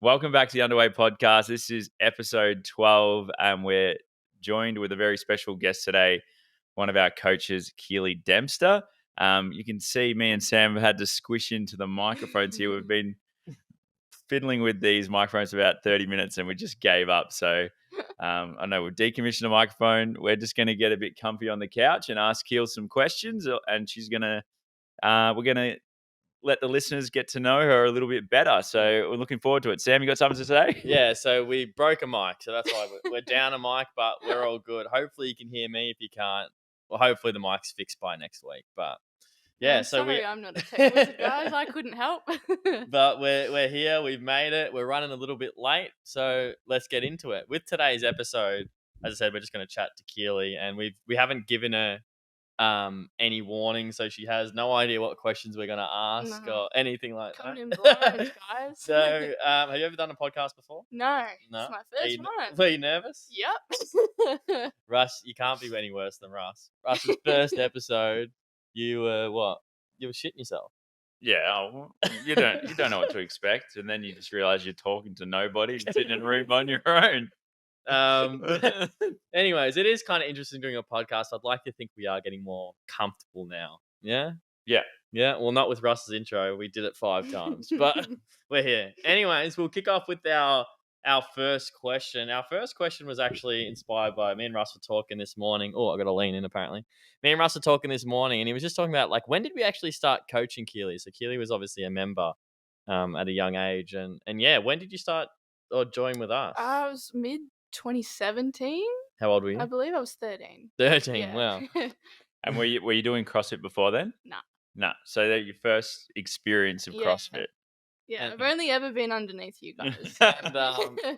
Welcome back to the Underway Podcast. This is episode 12, and we're joined with a very special guest today, one of our coaches, Keeley Dempster. You can see me and Sam have had to squish into the microphones here. We've been fiddling with these microphones for about 30 minutes and we just gave up. So I know we've decommissioned the microphone. We're just going to get a bit comfy on the couch and ask Keel some questions, and we're going to let the listeners get to know her a little bit better. So we're looking forward to it. Sam, you got something to say? Yeah, so we broke a mic, so that's why we're down a mic, but we're all good. Hopefully you can hear me. If you can't, well, hopefully the mic's fixed by next week. But yeah, I'm sorry, I'm not a tech wizard, guys. I couldn't help. But we're here. We've made it. We're running a little bit late, so let's get into it. With today's episode, as I said, we're just going to chat to Keeley, and we haven't given her any warning, so she has no idea what questions we're going to ask or anything like Coming in that. blind, guys. So, have you ever done a podcast before? No, No. it's my first one. Were you nervous? Yep. Russ, you can't be any worse than Russ. Russ's first episode, you were what? You were shitting yourself. Yeah, you don't know what to expect, and then you just realize you're talking to nobody, sitting in a room on your own. Anyways, it is kind of interesting doing a podcast. I'd like to think we are getting more comfortable now. Yeah? Yeah. Well, not with Russ's intro. We did it 5 times, but we're here. Anyways, we'll kick off with our first question. Our first question was actually inspired by me and Russ were talking this morning. Oh, I got to lean in apparently. Me and Russ were talking this morning, and he was just talking about like, when did we actually start coaching Keeley? So Keeley was obviously a member at a young age, and yeah, when did you start or join with us? I was mid 2017. How old were you? I believe I was 13. 13. Yeah. Wow. And were you doing CrossFit before then? Nah. So that your first experience of Yeah. CrossFit. Yeah, And- I've only ever been underneath you guys. And,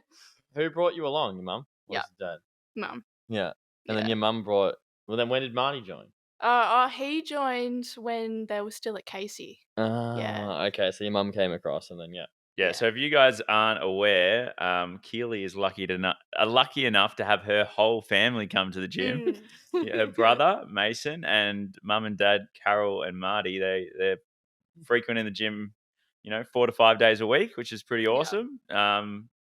who brought you along? Your mum? Or Yeah. your dad? Mum. Yeah. And then your mum brought. Well, then when did Marty join? He joined when they were still at Casey. Okay. So your mum came across, and then Yeah, so if you guys aren't aware, Keeley is lucky enough to have her whole family come to the gym. Her brother, Mason, and mum and dad, Carol and Marty, they're frequent in the gym, 4 to 5 days a week, which is pretty awesome.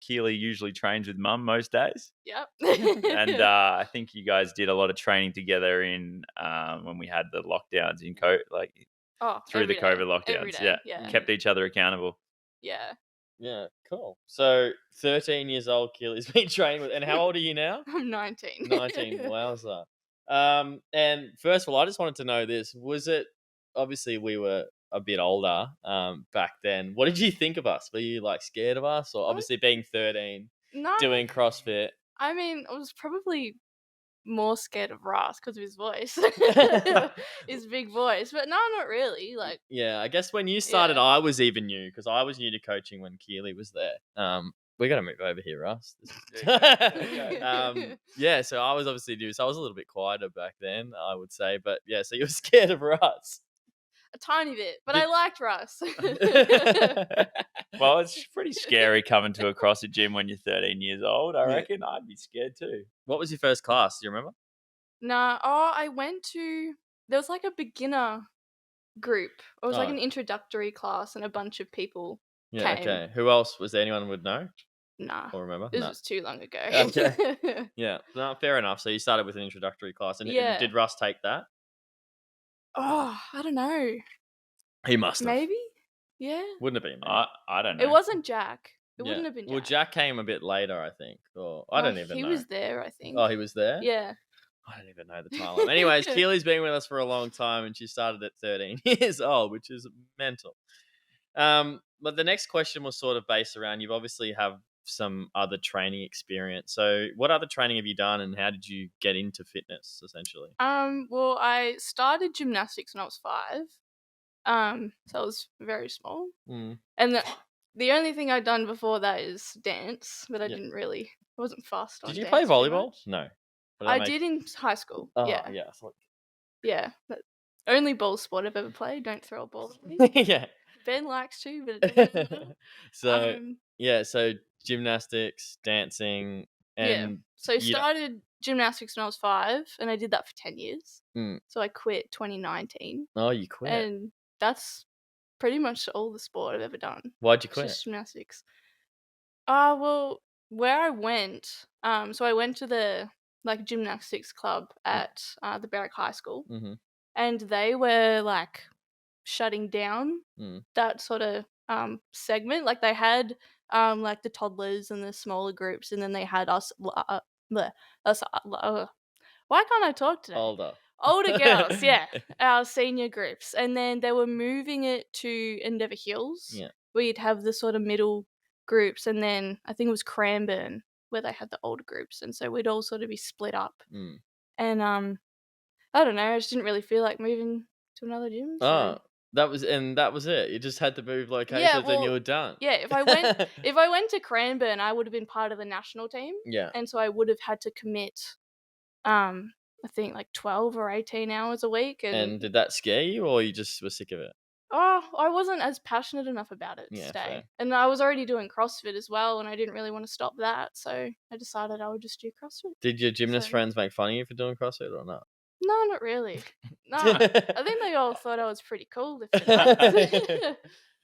Keeley usually trains with mum most days. Yep. And I think you guys did a lot of training together in when we had the lockdowns in through the COVID lockdowns. Yeah. Kept each other accountable. Yeah. Yeah. Cool. So 13 years old, Keeley's been training with. And how old are you now? I'm 19. 19. Wowza. And first of all, I just wanted to know this. Was it, obviously we were a bit older back then. What did you think of us? Were you like scared of us? Or obviously being 13, No. doing CrossFit? I mean, I was probably more scared of Russ because of his voice. His big voice. But no, not really. Like, Yeah, I guess when you started, I was even new because I was new to coaching when Keeley was there. We're going to move over here, Russ. Yeah, so I was obviously new. So I was a little bit quieter back then, I would say. But yeah, so you were scared of Russ. a tiny bit. But I liked Russ. Well, it's pretty scary coming to a CrossFit gym when you're 13 years old. I reckon I'd be scared too. What was your first class? Do you remember? Nah. I went to... There was like a beginner group. It was like an introductory class and a bunch of people came. Okay. Who else? Was there anyone would know Nah. or remember? This was too long ago. Okay. Yeah. No, fair enough. So you started with an introductory class. And did Russ take that? Oh, I don't know. He must have. Maybe? Yeah. Wouldn't have been. I don't know. It wasn't Jack. It wouldn't have been Jack. Well, Jack came a bit later, I think. Or I don't even know. He was there, I think. Oh, he was there? Yeah. I don't even know the timeline. Anyways, Keeley's been with us for a long time, and she started at 13 years old, which is mental. But the next question was sort of based around, you obviously have some other training experience. So what other training have you done, and how did you get into fitness, essentially? Well, I started gymnastics when I was 5. So I was very small. Mm. And the only thing I'd done before that is dance, but I wasn't fast on Did you dance play too volleyball? much. No. I did in high school. Oh, yeah. yeah. I thought... Yeah. But only ball sport I've ever played. Don't throw a ball at me. Yeah. Ben likes to, but it doesn't matter. So gymnastics, dancing, and So I started gymnastics when I was 5, and I did that for 10 years. Mm. So I quit 2019. Oh, you quit. And that's pretty much all the sport I've ever done. Why'd you quit? Just gymnastics. Well, where I went, so I went to the like gymnastics club at the Berwick High School, Mm-hmm. and they were like shutting down Mm. that sort of segment. Like they had like the toddlers and the smaller groups, and then they had us bleh, us why can't I talk today? Older girls, yeah, our senior groups, and then they were moving it to Endeavour Hills, Yeah. where you'd have the sort of middle groups, and then I think it was Cranbourne where they had the older groups, and so we'd all sort of be split up. Mm. And I don't know, I just didn't really feel like moving to another gym. So. Oh, that was it. You just had to move Yeah, locations and you well, were done. yeah. If I went to Cranbourne, I would have been part of the national team, Yeah. and so I would have had to commit, I think like 12 or 18 hours a week, And did that scare you, or you just were sick of it? I wasn't as passionate enough about it to Yeah, stay. fair. And I was already doing CrossFit as well, and I didn't really want to stop that, so I decided I would just do CrossFit. Did your gymnast So- friends make fun of you for doing CrossFit or not? No, not really. No, I think they all thought I was pretty cool lifting weights.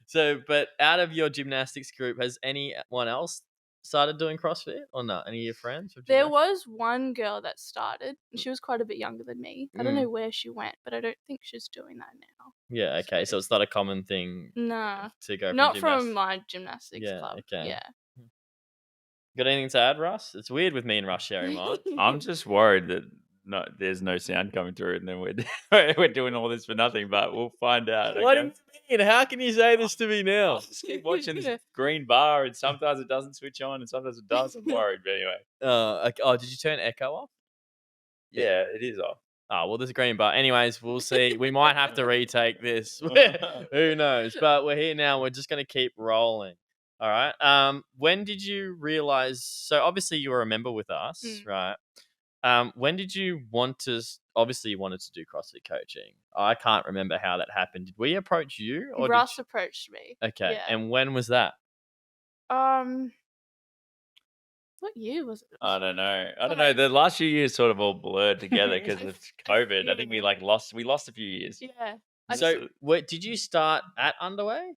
So, but out of your gymnastics group, has anyone else started doing CrossFit or not? Any of your friends? With There gymnastics? was one girl that started, and she was quite a bit younger than me. I don't know where she went, but I don't think she's doing that now. Yeah, okay. So it's not a common thing Nah, to go from not gymnastics. from my gymnastics Yeah, club. okay. Yeah. Got anything to add, Russ? It's weird with me and Russ sharing mine. I'm just worried that there's no sound coming through, and then we're we're doing all this for nothing. But we'll find out. What do Okay? you mean? How can you say this to me now? I'll just keep watching this green bar, and sometimes it doesn't switch on, and sometimes it does. I'm worried, but anyway. Oh, did you turn echo off? Yeah, it is off. Oh, well, there's a green bar. Anyways, we'll see. We might have to retake this. Who knows? But we're here now. We're just going to keep rolling. All right. When did you realize? So obviously you were a member with us, right? When did you want to? Obviously, you wanted to do CrossFit coaching. I can't remember how that happened. Did we approach you, or Russ approached me. Okay. Yeah. And when was that? What year was it? I don't know. The last few years sort of all blurred together because of COVID. I think we lost a few years. Yeah. So, did you start at Underway?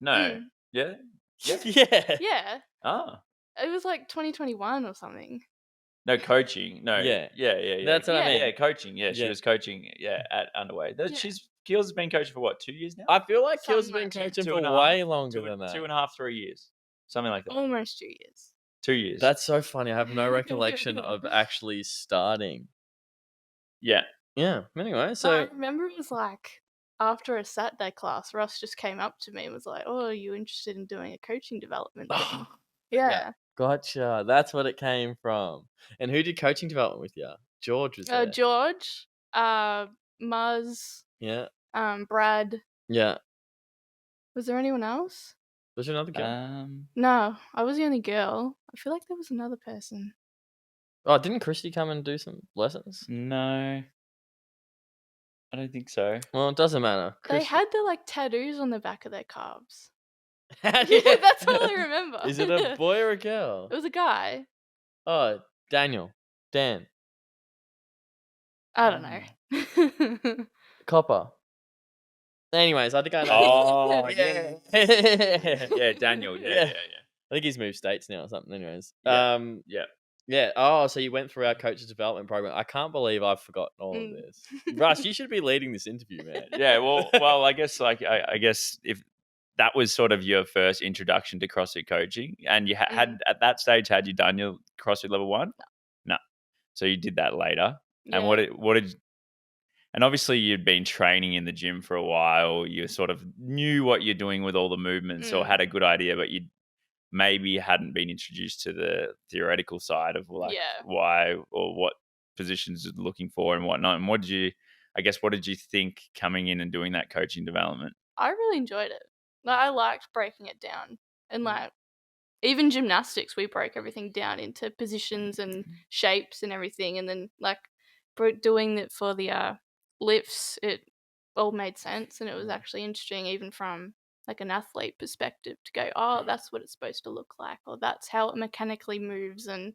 No. Yeah. Yeah. Yeah. Oh. It was like 2021 or something. No, coaching. No. Yeah. Yeah. That's what I mean. Yeah, coaching. Yeah, she Yeah. was coaching. Yeah, at Underway. Keels has been coaching for what, 2 years now? I feel like Keel's Something been like that. coaching Two for and a half. way longer than that. 2.5, 3 years, something like that. Almost 2 years. 2 years. That's so funny. I have no recollection of actually starting. Yeah. Yeah. Anyway, I so remember it was like after a Saturday class, Russ just came up to me and was like, "Oh, are you interested in doing a coaching development thing?" Yeah. gotcha. That's what it came from. And who did coaching development with you? George was there. George, Muzz, Yeah. Brad. Yeah. Was there anyone else? Was there another girl? No, I was the only girl. I feel like there was another person. Oh, didn't Christy come and do some lessons? No. I don't think so. Well, it doesn't matter. They had the like tattoos on the back of their calves. Yeah, That's all I remember. Is it a boy or a girl? It was a guy. Oh, Dan. I don't know. Copper. Anyways, I think I know. Oh, yeah. Yeah, Daniel. Yeah. I think he's moved states now or something. Anyways. Yeah. Yeah. Oh, so you went through our coaches development program. I can't believe I've forgotten all of this. Russ, you should be leading this interview, man. Yeah, well, I guess I guess if that was sort of your first introduction to CrossFit coaching, and you had at that stage, had you done your CrossFit level 1? No. So you did that later. Yeah. And what did? And obviously you'd been training in the gym for a while. You sort of knew what you're doing with all the movements, or had a good idea, but you maybe hadn't been introduced to the theoretical side of like why or what positions you're looking for and whatnot. And what did you think coming in and doing that coaching development? I really enjoyed it. Like, I liked breaking it down. And like even gymnastics, we broke everything down into positions and shapes and everything. And then like doing it for the lifts, it all made sense, and it was actually interesting even from like an athlete perspective to go, oh, that's what it's supposed to look like, or that's how it mechanically moves. And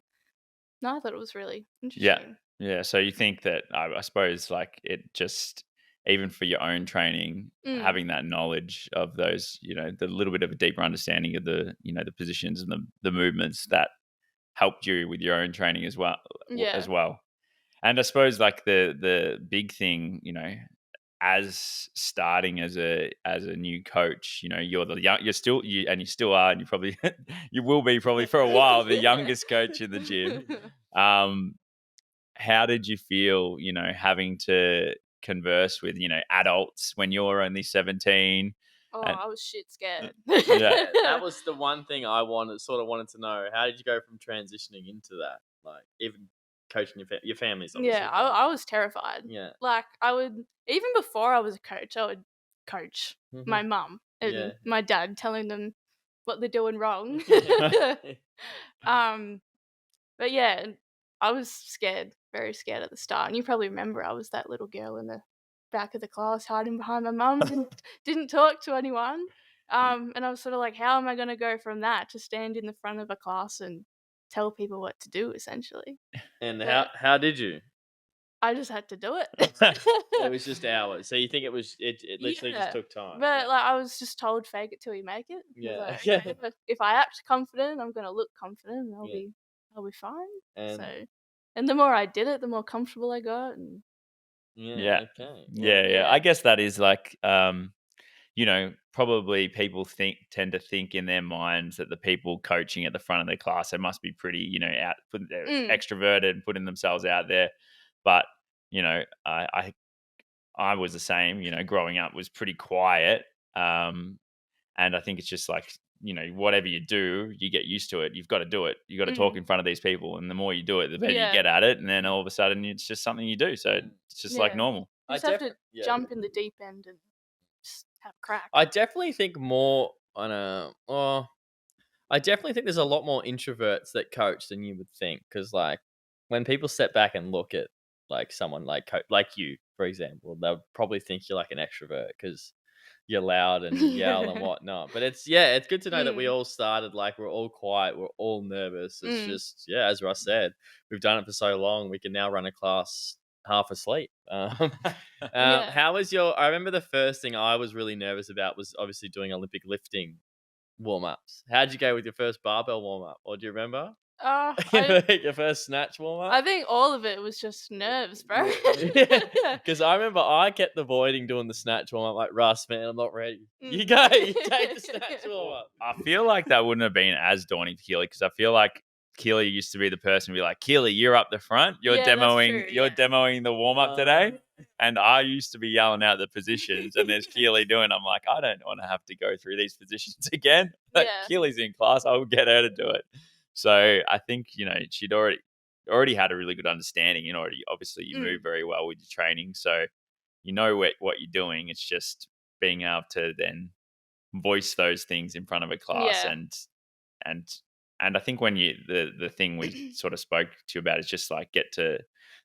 no, I thought it was really interesting. Yeah. So you think that I suppose like it even for your own training, having that knowledge of those, the little bit of a deeper understanding of the, the positions and the movements that helped you with your own training as well. Yeah. And I suppose like the big thing, as starting as a new coach, you're the young, you still are, and you probably you will be probably for a while the youngest coach in the gym. How did you feel, having to converse with, adults when you're only 17? Oh, And I was shit scared. Yeah, that was the one thing I wanted to know. How did you go from transitioning into that? Like, even coaching your family's obviously. Yeah, I was terrified. Yeah. Like, I would, even before I was a coach, I would coach my mum and my dad, telling them what they're doing wrong. But yeah, I was scared, very scared at the start. And you probably remember I was that little girl in the back of the class hiding behind my mum, didn't talk to anyone. And I was sort of like, how am I going to go from that to stand in the front of a class and tell people what to do, essentially? And But how did you? I just had to do it. It was just hours. So you think it literally just Yeah. took time? But like, I was just told, fake it till you make it. I was Yeah. like, Yeah. okay, but if I act confident, I'm gonna look confident, and I'll be fine. And And the more I did it, the more comfortable I got. And Yeah. Okay. Yeah. I guess that is like, probably people tend to think in their minds that the people coaching at the front of their class, they must be pretty, they're extroverted and putting themselves out there. But, I was the same, growing up was pretty quiet. And I think it's just like, whatever you do, you get used to it. You've got to do it. You got to talk in front of these people. And the more you do it, the better you get at it. And then all of a sudden it's just something you do. So it's just like normal. you just have to jump in the deep end and just have a crack. I definitely think more I definitely think there's a lot more introverts that coach than you would think. Because like when people step back and look at like someone like you, for example, they'll probably think you're like an extrovert because you're loud and you yell and whatnot. But it's good to know that we all started like we're all quiet, we're all nervous. It's just as Russ said, we've done it for so long. We can now run a class half asleep. How was I remember the first thing I was really nervous about was obviously doing Olympic lifting warm-ups. How'd you go with your first barbell warm-up? Or do you remember? Your first snatch warm-up? I think all of it was just nerves, bro. Because I remember I kept avoiding doing the snatch warm-up. Like, Russ, man, I'm not ready. You go. You take the snatch warm-up. I feel like that wouldn't have been as daunting for Keeley, because I feel like Keeley used to be the person to be like, Keeley, you're up the front. You're demoing the warm-up today. And I used to be yelling out the positions, and there's Keeley doing. I'm like, I don't want to have to go through these positions again. Like, Keeley's in class. I will get her to do it. So I think, she'd already had a really good understanding, and obviously you move very well with your training. So you know what you're doing. It's just being able to then voice those things in front of a class. And I think when the thing we sort of spoke to you about is just like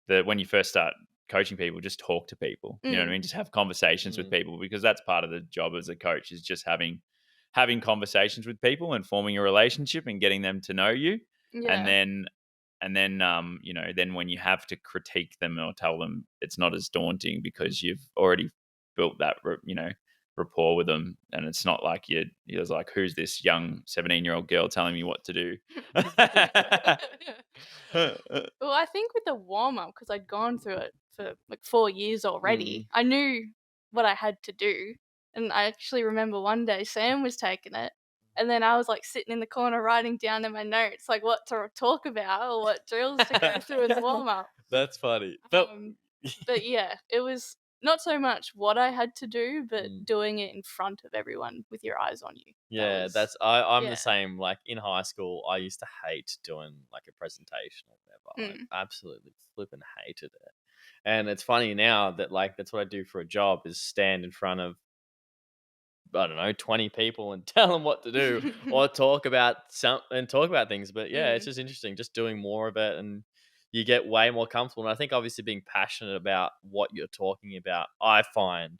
when you first start coaching people, just talk to people. You know what I mean? Just have conversations with people, because that's part of the job as a coach, is just having conversations with people and forming a relationship and getting them to know you. And then then when you have to critique them or tell them, it's not as daunting, because you've already built that rapport with them, and it's not like you're like, who's this young 17-year-old girl telling me what to do? Well, I think with the warm-up, because I'd gone through it for like 4 years already, I knew what I had to do. And I actually remember one day Sam was taking it, and then I was like sitting in the corner writing down in my notes like what to talk about or what drills to go through in the warm-up. That's funny. But yeah, it was not so much what I had to do, but doing it in front of everyone with your eyes on you. Yeah, I'm the same. Like in high school, I used to hate doing like a presentation or whatever. I absolutely flipping hated it. And it's funny now that like that's what I do for a job, is stand in front of, I don't know, 20 people and tell them what to do or talk about things. But yeah, it's just interesting, just doing more of it, and you get way more comfortable. And I think obviously being passionate about what you're talking about, I find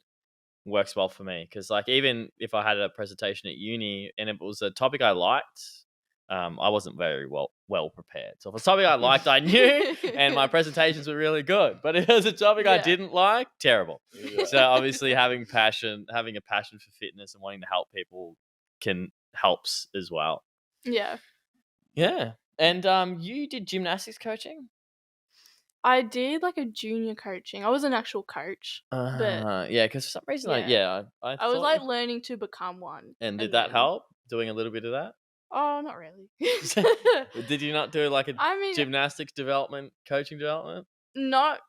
works well for me. Because like even if I had a presentation at uni and it was a topic I liked, I wasn't very well prepared. So if it's something I liked, I knew, and my presentations were really good. But if it was a topic I Yeah. didn't like, terrible. Yeah. So obviously having a passion for fitness and wanting to help people helps as well. Yeah. Yeah. And you did gymnastics coaching? I did like a junior coaching. I was an actual coach, but Yeah, because for some reason, I I was thought like you- learning to become one. And did that then- help? Doing a little bit of that? Oh, not really. Did you not do like a I mean, gymnastics development, coaching development? not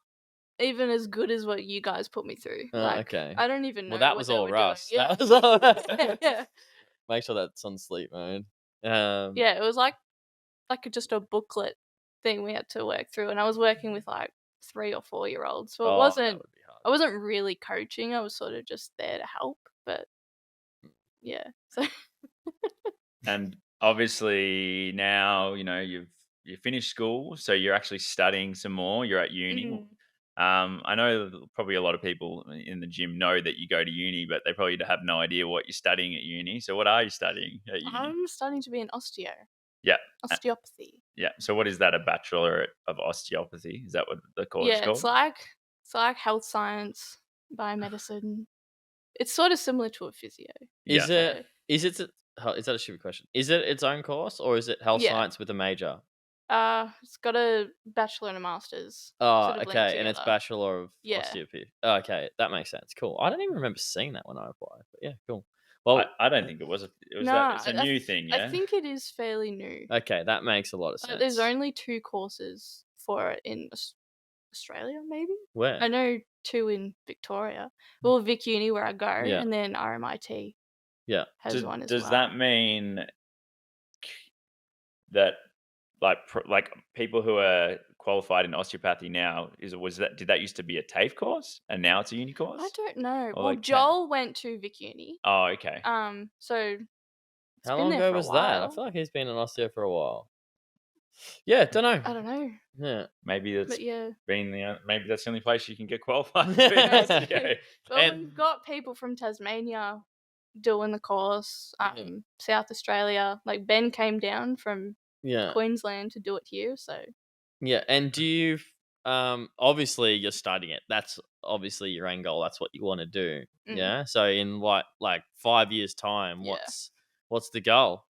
even as good as what you guys put me through. Okay. I don't even know. Well, that what was they all were Russ. doing. That was all. Yeah. Make sure that's on sleep mode. Yeah, it was like just a booklet thing we had to work through, and I was working with like 3 or 4-year-olds, so it that wasn't. would be hard. I wasn't really coaching. I was sort of just there to help, but yeah. So And obviously now, you finished school, so you're actually studying some more. You're at uni. Mhm. I know probably a lot of people in the gym know that you go to uni, but they probably have no idea what you're studying at uni. So what are you studying at uni? I'm studying to be an Yeah. osteopathy. Yeah. So what is that? A bachelor of osteopathy? Is that what the course is Yeah, called? it's like health science, biomedicine. It's sort of similar to a physio. Is Yeah. it? Is it? Is that a stupid question? Is it its own course or is it health Yeah. science with a major? It's got a bachelor and a master's. Oh, sort of linked okay, and it's together. bachelor of Yeah. osteopathy. Oh, okay, that makes sense. Cool. I don't even remember seeing that when I applied, but yeah, cool. Well, I don't think it was. It was Nah, it's a new thing. Yeah. I think it is fairly new. okay, that makes a lot of sense. There's only 2 courses for it in Australia, maybe. Where? I know 2 in Victoria. Well, Vic Uni where I go, Yeah. and then RMIT Yeah. has one as Does well. that mean that like people who are qualified in osteopathy now did that used to be a TAFE course and now it's a uni course? I don't know. Or Well, like Joel went to Vic Uni. Oh, okay. So it's How been long there ago for a was that? I while. feel like he's been an osteo for a while. Yeah, don't know. I don't know, Yeah. Maybe it's but yeah. maybe that's the only place you can get qualified. Well, And- we've got people from Tasmania doing the course. South Australia, like Ben came down from Yeah. Queensland to do it here. So Yeah, and do you obviously you're studying it. That's obviously your end goal. That's what you want to do. Mm. Yeah. So in like 5 years time, Yeah. what's the goal?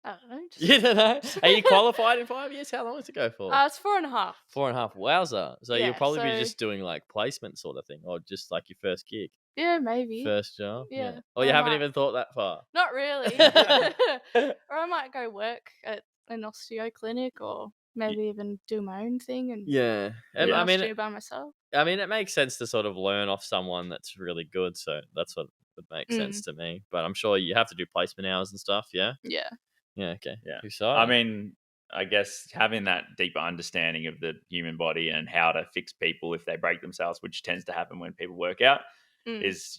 I don't know. Just, You don't know. Are you qualified in 5 years? How long does it go for? it's 4.5. 4.5. Wowza. So you'll Yeah, probably be so- just doing like placement sort of thing, or just like your first gig, Yeah, maybe. first job. Yeah. Or you I haven't might- even thought that far. Not really. Or I might go work at an osteo clinic, or maybe even do my own thing and Yeah. be an I mean, osteo by myself. it makes sense to sort of learn off someone that's really good. So that's what would make sense to me. But I'm sure you have to do placement hours and stuff. Yeah. Yeah. Yeah. Okay. Yeah. Exciting. I mean, I guess having that deeper understanding of the human body and how to fix people if they break themselves, which tends to happen when people work out, is,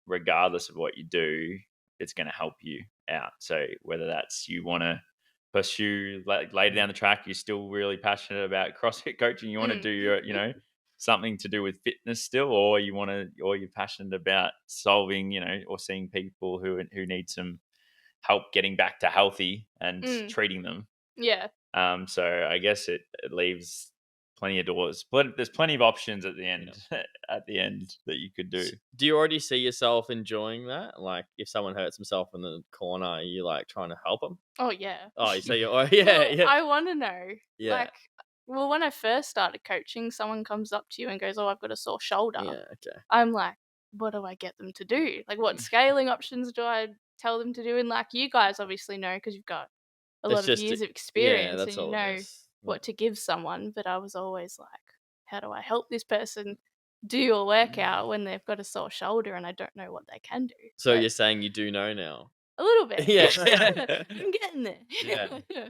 regardless of what you do, it's going to help you out. So whether that's you want to pursue later down the track, you're still really passionate about CrossFit coaching, you want to do your, something to do with fitness still, or you're passionate about solving, or seeing people who need some help getting back to healthy and treating them. Yeah. So I guess it leaves plenty of doors. But there's plenty of options at the end. At the end that you could do. Do you already see yourself enjoying that? Like, if someone hurts himself in the corner, are you like trying to help them? Oh yeah. Oh, so you're Well, yeah. I want to know. Yeah. Like, well, when I first started coaching, someone comes up to you and goes, "Oh, I've got a sore shoulder." Yeah. Okay. I'm like, what do I get them to do? Like, what scaling options do I tell them to do? And like, you guys obviously know because you've got a It's lot of just years of Yeah, experience that's and you all know it is. what to give someone. But I was always like, how do I help this person do your workout when they've got a sore shoulder and I don't know what they can do? So But you're saying you do know now? a little bit. Yeah. I'm getting there. Yeah. Yeah.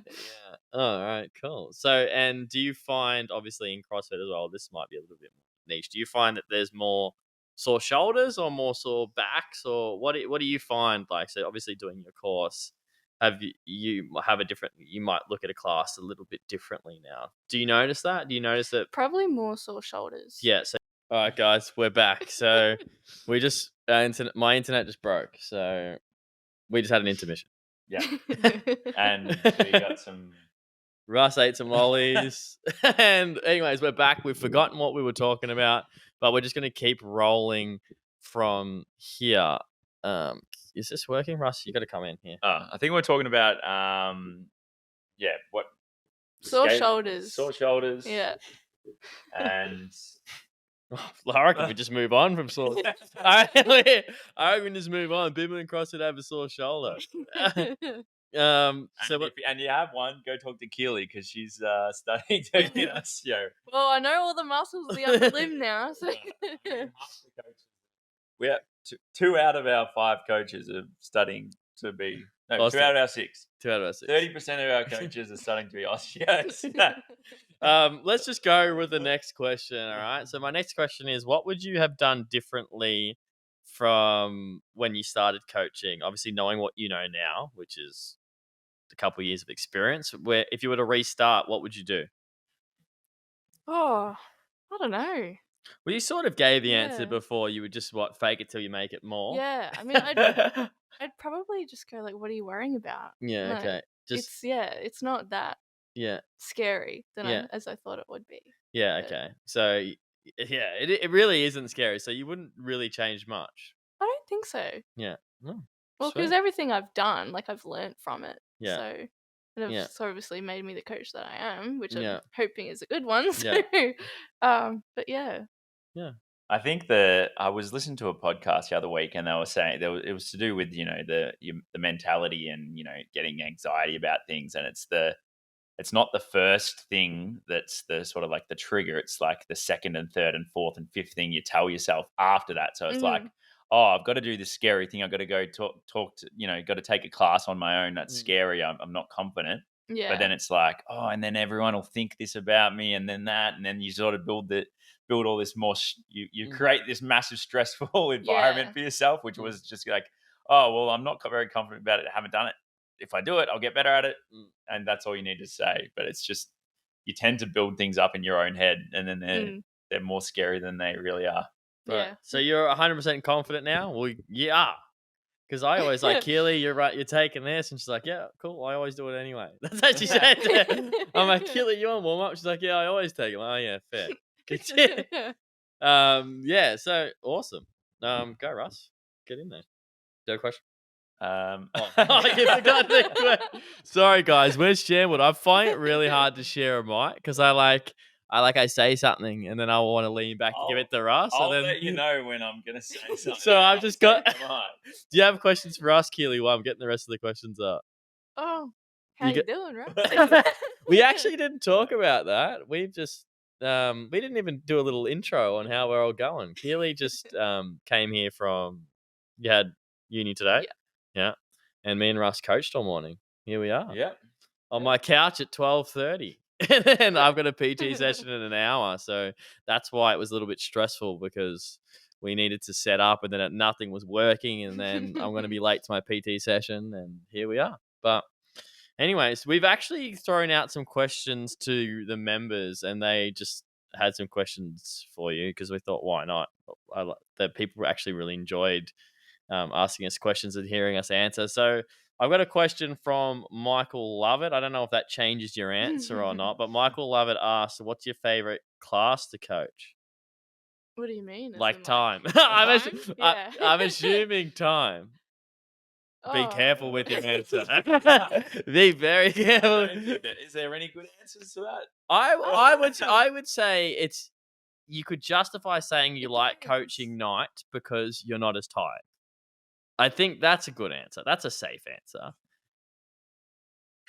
All right. Cool. So, and do you find, obviously in CrossFit as well, this might be a little bit more niche. Do you find that there's more sore shoulders or more sore backs, or what do you find? Like, so obviously doing your course, you have a different, you might look at a class a little bit differently now. Do you notice that? Do you notice that? Probably more sore shoulders. Yeah. So, all right, guys, we're back. So we just my internet just broke. So we just had an intermission. Yeah. And we got some. Russ ate some lollies. And anyways, we're back. We've forgotten what we were talking about, but we're just going to keep rolling from here. Is this working, Russ? You got to come in here. I think we're talking about what Sore shoulders. Sore shoulders. Yeah. And I reckon we just move on from sore. I reckon we just move on. Bibbler and Cross would have a sore shoulder. And you have one, go talk to Keeley because she's studying to be an osteo. Well, I know all the muscles of the upper limb now. So. We have two out of our 5 coaches are studying to be. No, 2 out of our 6. 2 out of our 6. 30% of our coaches are studying to be osteos. Let's just go with the next question. All right. So my next question is, what would you have done differently from when you started coaching? Obviously, knowing what you know now, which is a couple of years of experience. Where if you were to restart, what would you do? Oh, I don't know. Well, you sort of gave the answer before. You would just fake it till you make it more. Yeah, I mean, I'd probably just go like, "What are you worrying about?" Yeah. Like, Okay. it's not that scary as I thought it would be. Yeah. But Okay. So it really isn't scary. So you wouldn't really change much. I don't think so. Yeah. Oh, Well, because sweet. everything I've done, like I've learnt from it. Yeah. So it's obviously made me the coach that I am, which I'm Yeah. hoping is a good one. So, but yeah. Yeah. I think I was listening to a podcast the other week, and they were saying it was to do with the mentality and getting anxiety about things, and it's not the first thing that's the sort of like the trigger. It's like the second and third and fourth and fifth thing you tell yourself after that. So it's like, oh, I've got to do this scary thing. I've got to go talk to got to take a class on my own. That's scary. I'm not confident. Yeah. But then it's like, oh, and then everyone will think this about me, and then that, and then you sort of build all this more. You create this massive stressful environment for yourself, which was just like, oh, well, I'm not very confident about it. I haven't done it. If I do it, I'll get better at it, and that's all you need to say. But it's just you tend to build things up in your own head, and then they're more scary than they really are. Right. Yeah. So you're 100% confident now? Well, yeah. Because I always like, Keeley, you're right, you're taking this. And she's like, yeah, cool. I always do it anyway. That's what she said. I'm like, Keeley, you on warm up? She's like, yeah, I always take it. Oh, yeah, fair. Yeah, so awesome. Go, Russ. Get in there. Do you have a question? You forgot the question. Sorry, guys. Where's Shamwood? I find it really hard to share a mic because I say something and then I want to lean back and give it to Russ. I'll then let you know when I'm going to say something. So I've just got. Do you have questions for us, Keeley? While I'm getting the rest of the questions up. Oh, how you doing, Russ? We actually didn't talk about that. We've just we didn't even do a little intro on how we're all going. Keeley just came here from. You had uni today. Yeah. And me and Russ coached all morning. Here we are. Yeah. On my couch at 12:30. And I've got a PT session in an hour. So that's why it was a little bit stressful because we needed to set up and then nothing was working. And then I'm going to be late to my PT session. And here we are. But anyways, we've actually thrown out some questions to the members and they just had some questions for you because we thought, why not? That people actually really enjoyed asking us questions and hearing us answer. So I've got a question from Michael Lovett. I don't know if that changes your answer or not, but Michael Lovett asked, what's your favorite class to coach? What do you mean? Like time. I'm assuming time. Be careful with your answer. Be very careful. Is there any good answers to that? I would say it's you could justify saying you like coaching night because you're not as tired. I think that's a good answer. That's a safe answer.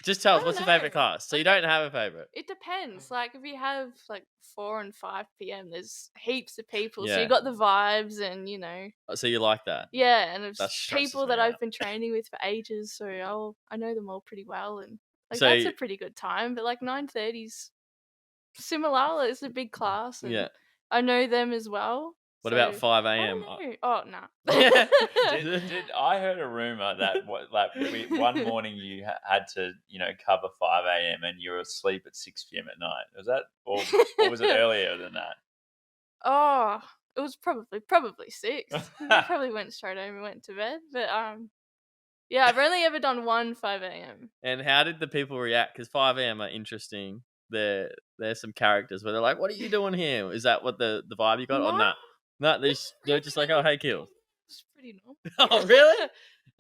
Just tell us, what's your favorite class? So you don't have a favorite. It depends. Like if you have like 4 and 5 p.m, there's heaps of people. Yeah. So you got the vibes and So you like that? Yeah, and it's That stresses people me that out. I've been training with for ages, so I know them all pretty well, and So that's a pretty good time. But like 9:30's similar. It's a big class, and Yeah. I know them as well. What about 5 I a.m.? don't know. Oh no. Did I heard a rumor that one morning you had to cover 5 a.m. and you were asleep at 6 p.m. at night? Was that or was it earlier than that? Oh, it was probably 6. I probably went straight home and went to bed. But Yeah, I've only ever done one 5 a.m. And how did the people react? Because 5 a.m. are interesting. There's some characters where they're like, "What are you doing here?" Is that what the vibe you got? Or No. nah? Nah, they're just like, "Oh, hey, Kill." It's pretty normal. Oh, really?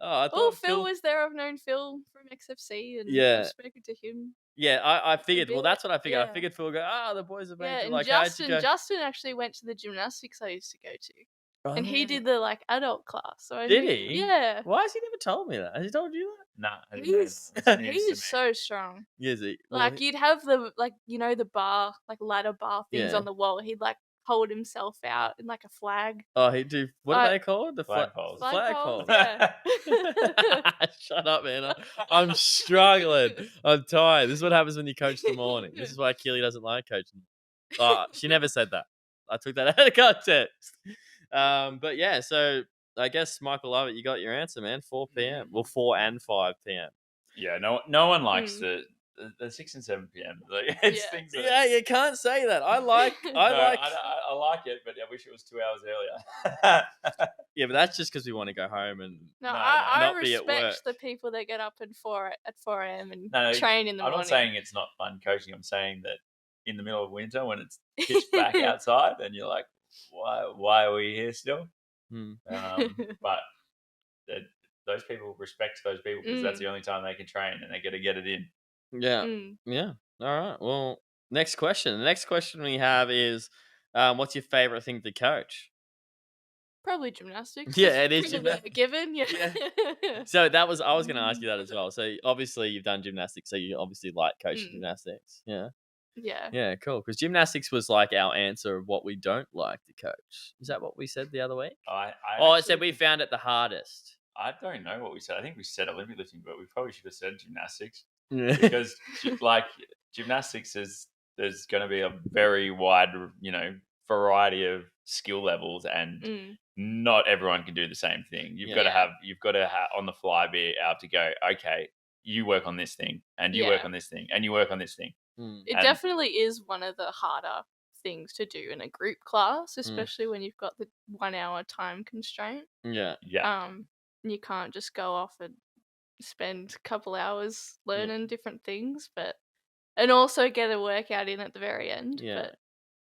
Oh, I Oh, thought Phil was there. I've known Phil from XFC, and Yeah. I've spoken to him. Yeah, I figured. Well, bit, that's what I figured. I yeah. figured Phil would go, the boys have been Yeah, to and like, how'd you go? Justin actually went to the gymnastics I used to go to, and he Oh. did the like adult class. So I Did knew, he? Yeah, Why has he never told me that? Has he told you that? Nah, I didn't know he's that. It's news to me. he's so strong. Is he? Like you'd have the the bar ladder bar things Yeah. on the wall. He'd like hold himself out in like a flag. He'd do. What are they called? The Flagpoles. Flagpoles. Yeah. Shut up, man. I'm struggling. I'm tired. This is what happens when you coach the morning. This is why Keeley doesn't like coaching. She never said that. I took that out of context. But yeah, so I guess Michael Lovett, you got your answer, man. 4 p.m. Well, 4 and 5 p.m. Yeah, no one likes the 6 and 7 p.m. Like, it's things that, Yeah, you can't say that. I like. I like it, but I wish it was 2 hours earlier. Yeah, but that's just because we want to go home and I not be at work. respect the people that get up at 4 a.m. and No, train in the morning. I'm not saying it's not fun coaching. I'm saying that in the middle of winter when it's pitch black outside and you're like, why are we here still? But those people respect those people because that's the only time they can train and they got to get it in. Yeah. Yeah. All right. Well, next question. The next question we have is, what's your favorite thing to coach? Probably gymnastics. Yeah, it is Pretty gymnastics. given. Yeah. So I was going to ask you that as well. So obviously you've done gymnastics, so you obviously like coaching gymnastics. Yeah. Yeah. Yeah, cool. Because gymnastics was like our answer of what we don't like to coach. Is that what we said the other week? I said we found it the hardest. I don't know what we said. I think we said Olympic lifting, but we probably should have said gymnastics Yeah. because like gymnastics there's going to be a very wide, variety of skill levels and not everyone can do the same thing. You've got to have on the fly be able to go, okay, you work on this thing and you work on this thing and you work on this thing. It definitely is one of the harder things to do in a group class, especially when you've got the 1 hour time constraint. Yeah. You can't just go off and spend a couple hours learning different things, and also get a workout in at the very end. Yeah. But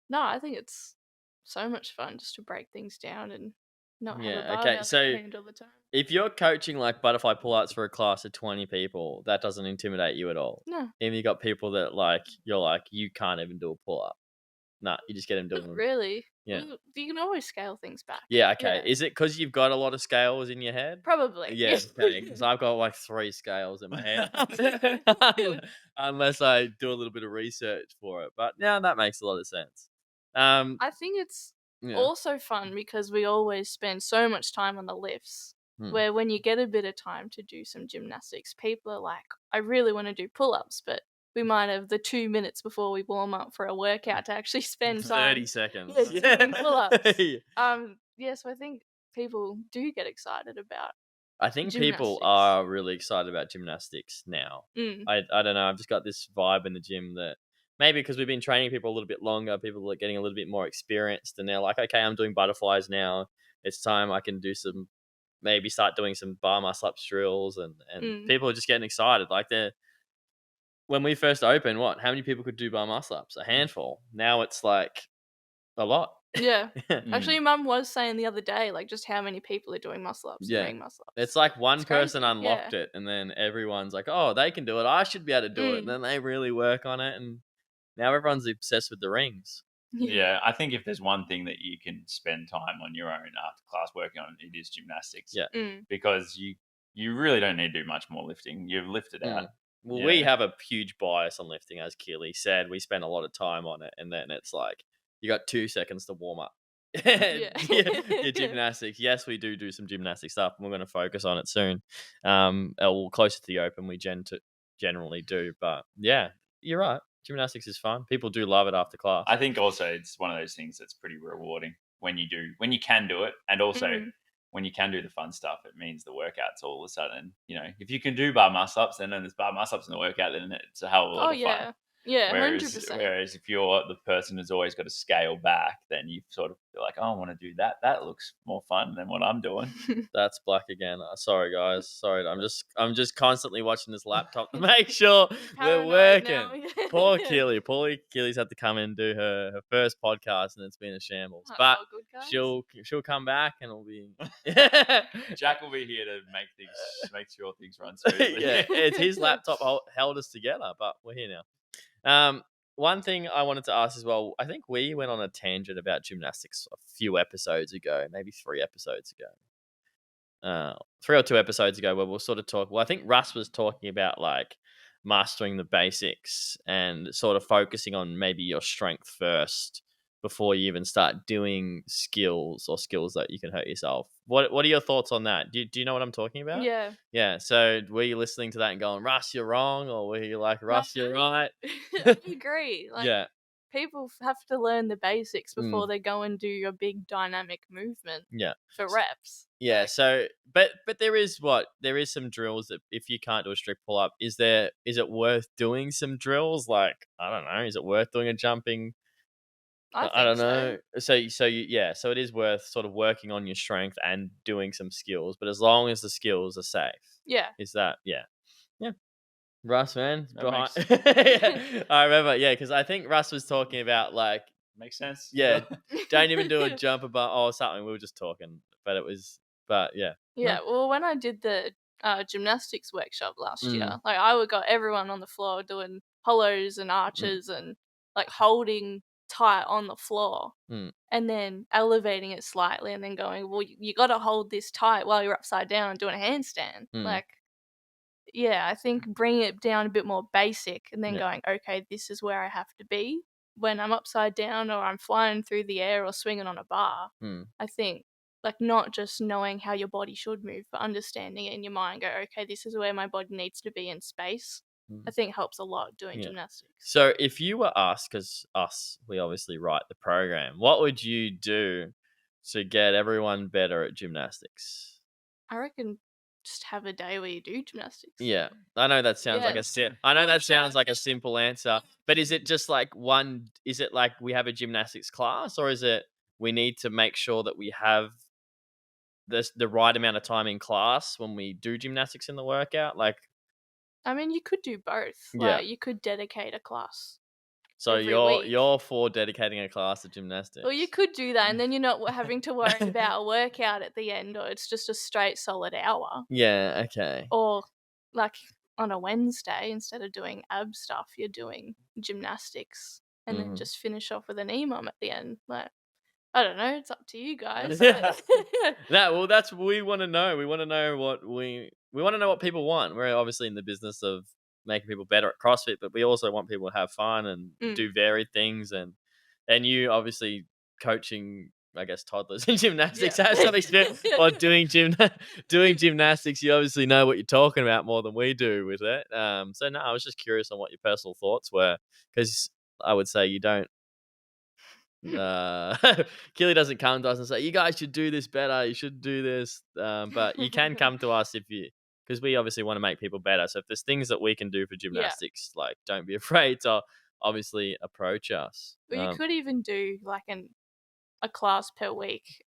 no, I think it's so much fun just to break things down and not have a bar Okay. down So your hand all the time. if you're coaching like butterfly pull-ups for a class of 20 people, that doesn't intimidate you at all. No. Even you got people that you're like, you can't even do a pull-up. No, you just get them doing Not them. really. Yeah. Well, you can always scale things back. Yeah, okay. Yeah. Is it because you've got a lot of scales in your head? Probably. Yeah, okay. Because I've got like 3 scales in my head. Unless I do a little bit of research for it. But yeah, that makes a lot of sense. I think it's Yeah. also fun because we always spend so much time on the lifts. Where when you get a bit of time to do some gymnastics, people are like, I really want to do pull-ups, but we might have the 2 minutes before we warm up for a workout to actually spend time. 30 seconds. doing pull-ups. So I think people do get excited about I think people gymnastics. are really excited about gymnastics now. Mm. I don't know. I've just got this vibe in the gym that maybe because we've been training people a little bit longer, people are getting a little bit more experienced and they're like, okay, I'm doing butterflies now. It's time I can do maybe start doing some bar muscle ups drills and people are just getting excited. Like when we first opened, how many people could do bar muscle ups? A handful. Now it's like a lot. Yeah. Actually, Mum was saying the other day, like, just how many people are doing muscle ups. Yeah. Doing muscle ups. It's like one It's person crazy. unlocked it and then everyone's like, oh, they can do it. I should be able to do it. And then they really work on it. And now everyone's obsessed with the rings. Yeah, I think if there's one thing that you can spend time on your own after class working on, it is gymnastics. Yeah. Because you really don't need to do much more lifting. You've lifted out. Well, we have a huge bias on lifting, as Keeley said. We spend a lot of time on it. And then it's like, you got 2 seconds to warm up. Your gymnastics. Yes, we do some gymnastic stuff. And we're going to focus on it soon. Closer to the open, we generally do. But yeah, you're right. Gymnastics is fun. People do love it after class. I think also it's one of those things that's pretty rewarding when you can do it, and also when you can do the fun stuff. It means the workouts all of a sudden, if you can do bar muscle ups, then there's bar muscle ups in the workout, then it's a hell of a lot of fun. Yeah, Whereas 100%. if you're the person who's always got to scale back, then you sort of feel like, oh, I want to do that. That looks more fun than what I'm doing. That's black again. Sorry, guys. Sorry, I'm just constantly watching this laptop to make sure we're Paranoid working. now. Poor Keeley. Keely's had to come in and do her first podcast, and it's been a shambles. But Oh, good guys. she'll come back, and it'll be Jack will be here to make sure things run smoothly. yeah. It's his laptop held us together, but we're here now. One thing I wanted to ask as well. I think we went on a tangent about gymnastics a few episodes ago, maybe 3 episodes ago. 3 or 2 episodes ago, where we'll sort of talk. Well, I think Russ was talking about like mastering the basics and sort of focusing on maybe your strength first before you even start doing skills that you can hurt yourself. What are your thoughts on that? Do you know what I'm talking about? Yeah. Yeah. So were you listening to that and going, Russ, you're wrong, or were you like, Russ, you're right? I agree. Like, Yeah. people have to learn the basics before they go and do a big dynamic movement Yeah. for reps. Yeah, Like, so but there is some drills that if you can't do a strict pull up, is it worth doing some drills? Like, I don't know, is it worth doing a jumping? I I don't think know. So it is worth sort of working on your strength and doing some skills, but as long as the skills are safe. Yeah. Is that yeah. Russ, man. That Yeah. I remember, yeah, because I think Russ was talking about like Makes sense. yeah, don't even do a jump above or something. We were just talking, but yeah. Yeah, well, when I did the gymnastics workshop last year, Mm. like I got everyone on the floor doing hollows and arches and like holding tight on the floor Mm. and then elevating it slightly and then going, well, you got to hold this tight while you're upside down and doing a handstand. Like, yeah, I think bringing it down a bit more basic and then Yeah. going, okay, this is where I have to be when I'm upside down or I'm flying through the air or swinging on a bar. I think, like, not just knowing how your body should move, but understanding it in your mind, go, okay, this is where my body needs to be in space. I think helps a lot doing Yeah. gymnastics. So if you were asked, because we obviously write the program, what would you do to get everyone better at gymnastics? I reckon just have a day where you do gymnastics. Yeah, I know that sounds like Yes. a simple answer, but is it just like one? Is it like we have a gymnastics class, or is it we need to make sure that we have the right amount of time in class when we do gymnastics in the workout? Like, I mean, you could do both. Yeah. Like, you could dedicate a class. so Every you're week. you're for dedicating a class to gymnastics? Well, you could do that, and then you're not having to worry about a workout at the end, or it's just a straight solid hour. Yeah. Okay. Or, like, on a Wednesday, instead of doing ab stuff, you're doing gymnastics, and then just finish off with an EMOM at the end. Like, I don't know. It's up to you guys. That's what we want to know. We want to know what people want. We're obviously in the business of making people better at CrossFit, but we also want people to have fun and do varied things. And you obviously coaching, I guess, toddlers in gymnastics have some experience or doing gymnastics. You obviously know what you're talking about more than we do with it. So no, I was just curious on what your personal thoughts were, because I would say you don't. Keeley doesn't come to us and say, you guys should do this better, you should do this, but you can come to us because we obviously want to make people better. So if there's things that we can do for gymnastics, like, don't be afraid to obviously approach us. Well, you could even do like a class per week,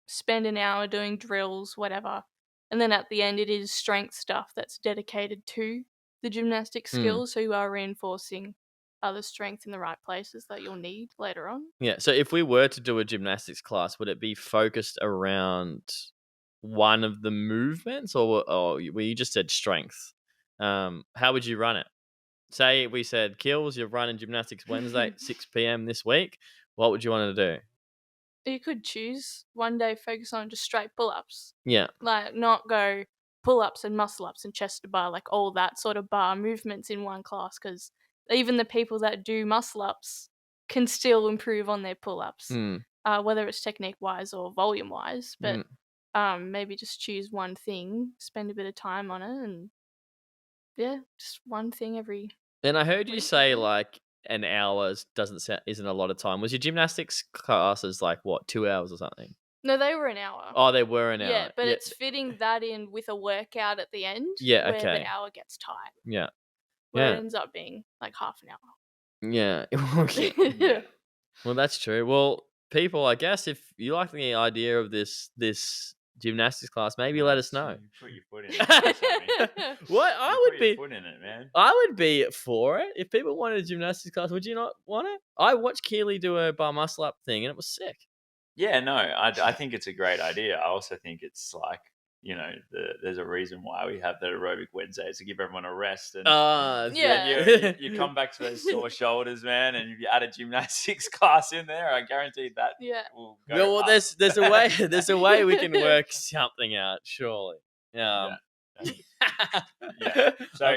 spend an hour doing drills, whatever, and then at the end it is strength stuff that's dedicated to the gymnastic skills, so you are reinforcing other strength in the right places that you'll need later on. Yeah, so if we were to do a gymnastics class, would it be focused around one of the movements, or you just said strength? How would you run it? Say we said, Kills, you're running gymnastics Wednesday at 6 p.m. this week. What would you want to do? You could choose one day focus on just straight pull-ups. Yeah. Like, not go pull-ups and muscle-ups and chest to bar, like all that sort of bar movements in one class, because even the people that do muscle-ups can still improve on their pull-ups, whether it's technique-wise or volume-wise. But maybe just choose one thing, spend a bit of time on it, and yeah, just one thing every. And I heard you week, say maybe. like an hour isn't a lot of time. Was your gymnastics classes like what, 2 hours or something? No, they were an hour. Oh, they were an hour. Yeah, but it's fitting that in with a workout at the end. Yeah, where okay. the hour gets tight. Yeah. Where Yeah. it ends up being like half an hour. Yeah. Yeah. Well, that's true. Well, people, I guess if you like the idea of this gymnastics class, maybe let us know. You put your foot in it. What You put your foot in it, man. I would be for it. If people wanted a gymnastics class, would you not want it? I watched Keeley do a bar muscle up thing and it was sick. Yeah, no, I think it's a great idea. I also think it's like, there's a reason why we have the aerobic Wednesdays to give everyone a rest. And Yeah. you come back to those sore shoulders, man, and if you add a gymnastics class in there, I guarantee that will go Well, up. there's a way there's a way we can work something out, surely. Yeah. So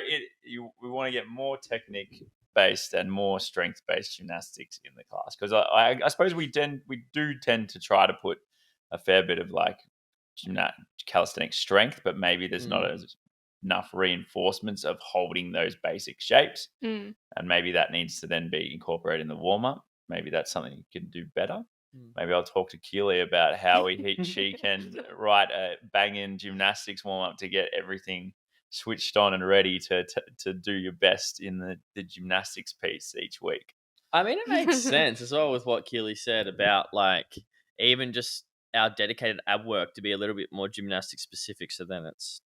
we want to get more technique based and more strength based gymnastics in the class, because I suppose we do tend to try to put a fair bit of like calisthenic strength, but maybe there's not enough reinforcements of holding those basic shapes, and maybe that needs to then be incorporated in the warm up. Maybe that's something you can do better. Maybe I'll talk to Keeley about how she can write a banging gymnastics warm up to get everything switched on and ready to do your best in the gymnastics piece each week. I mean, it makes sense as well with what Keeley said about like even just our dedicated ab work to be a little bit more gymnastic specific. So then it's